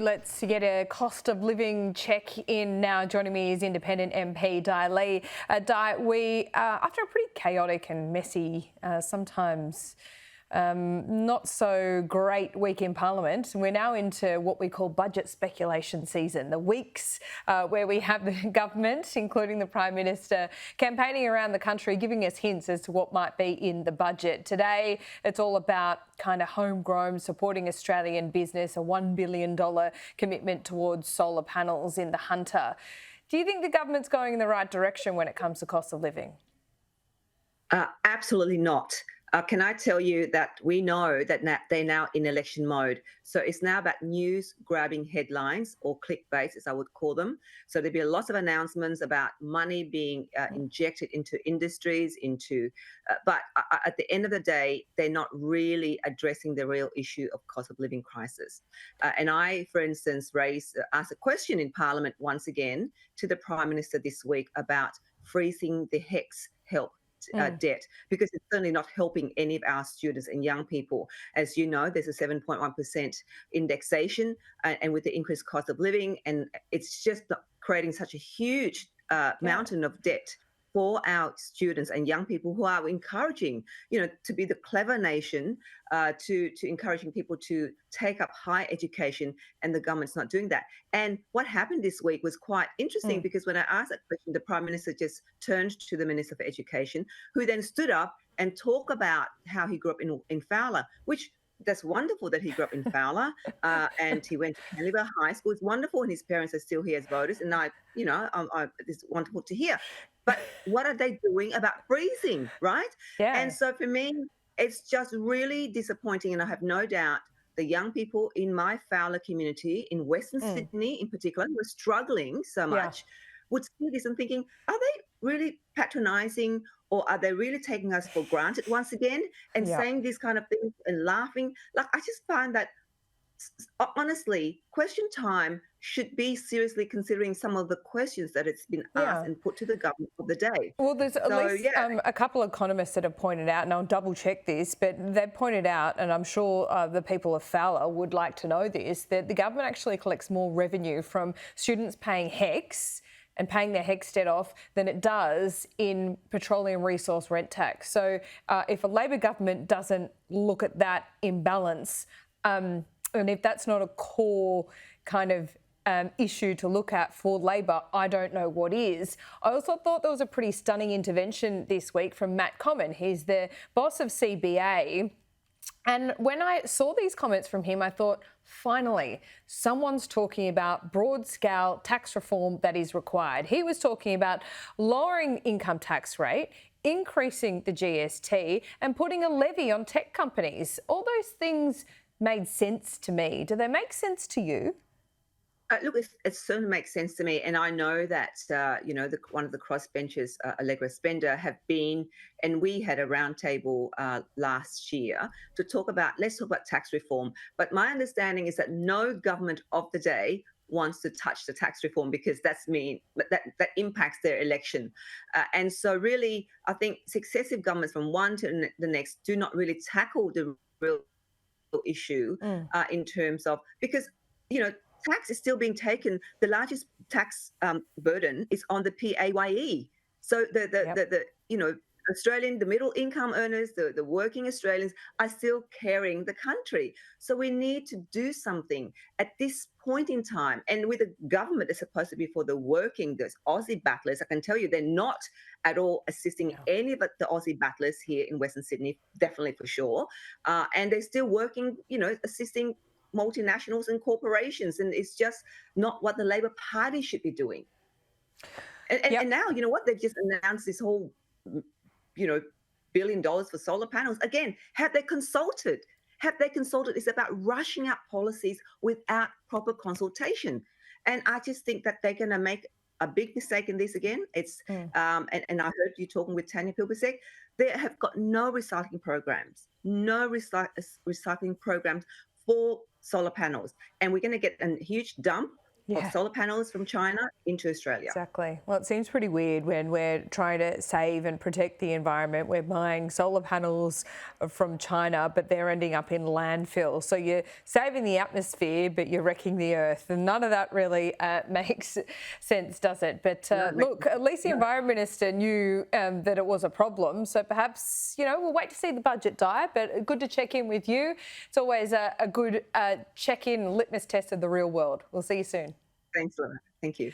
Let's get a cost of living check in now. Joining me is Independent MP Dai Lee. Dai, after a pretty chaotic and messy, sometimes not so great week in Parliament, we're now into what we call budget speculation season, the weeks where we have the government, including the Prime Minister, campaigning around the country, giving us hints as to what might be in the budget. Today, it's all about kind of homegrown, supporting Australian business, a $1 billion commitment towards solar panels in the Hunter. Do you think the government's going in the right direction when it comes to cost of living? Absolutely not. Can I tell you that we know that they're now in election mode? So it's now about news grabbing headlines, or clickbait, as I would call them. So there'll be lots of announcements about money being injected into industries, but at the end of the day, they're not really addressing the real issue of cost of living crisis. And I, for instance, asked a question in Parliament once again to the Prime Minister this week about freezing the HECS help debt, because it's certainly not helping any of our students and young people. As you know, there's a 7.1% indexation, and with the increased cost of living, and it's just creating such a huge mountain of debt for our students and young people, who are encouraging, to be the clever nation, to encouraging people to take up higher education, and the government's not doing that. And what happened this week was quite interesting, because when I asked that question, the Prime Minister just turned to the Minister for Education, who then stood up and talked about how he grew up in Fowler, which that's wonderful that he grew up in Fowler, and he went to Canberra High School. It's wonderful, and his parents are still here as voters, and it's wonderful to hear. But what are they doing about freezing, right? Yeah. And so for me, it's just really disappointing, and I have no doubt the young people in my Fowler community, in Western Sydney in particular, who are struggling so much, would see this and thinking, are they really patronising, or are they really taking us for granted once again, and saying these kind of things and laughing? Like, I just find that, honestly, Question Time should be seriously considering some of the questions that it's been asked and put to the government of the day. Well, there's at least a couple of economists that have pointed out, and I'll double check this, but they've pointed out, and I'm sure the people of Fowler would like to know this, that the government actually collects more revenue from students paying HECS and paying their HECS debt off than it does in petroleum resource rent tax. So if a Labor government doesn't look at that imbalance, and if that's not a core kind of issue to look at for Labor, I don't know what is. I also thought there was a pretty stunning intervention this week from Matt Comyn. He's the boss of CBA. And when I saw these comments from him, I thought, finally, someone's talking about broad-scale tax reform that is required. He was talking about lowering income tax rate, increasing the GST, and putting a levy on tech companies. All those things made sense to me. Do they make sense to you? Look, it certainly makes sense to me, and I know that one of the crossbenchers, Allegra Spender, have been, and we had a roundtable last year to let's talk about tax reform. But my understanding is that no government of the day wants to touch the tax reform, because that impacts their election. And so really, I think successive governments from one to the next do not really tackle the real issue in terms of, because, tax is still being taken. The largest tax burden is on the PAYE. So the Australian, the middle income earners, the working Australians are still carrying the country. So we need to do something at this point in time. And with a government that's supposed to be for the working, those Aussie battlers, I can tell you they're not at all assisting any of the Aussie battlers here in Western Sydney, definitely for sure. And they're still working, assisting multinationals and corporations, and it's just not what the Labor Party should be doing. And now, you know what, they've just announced this whole, $1 billion for solar panels. Again, have they consulted? It's about rushing out policies without proper consultation. And I just think that they're going to make a big mistake in this again. It's and I heard you talking with Tanya Pilbasek. They have got no recycling programs for solar panels, and we're going to get a huge dump of solar panels from China into Australia. Exactly. Well, it seems pretty weird when we're trying to save and protect the environment. We're buying solar panels from China, but they're ending up in landfill. So you're saving the atmosphere, but you're wrecking the earth. And none of that really makes sense, does it? But look, at least the Environment Minister knew that it was a problem. So perhaps, we'll wait to see the budget die, but good to check in with you. It's always a good check-in litmus test of the real world. We'll see you soon. Thanks, Lorna. Thank you.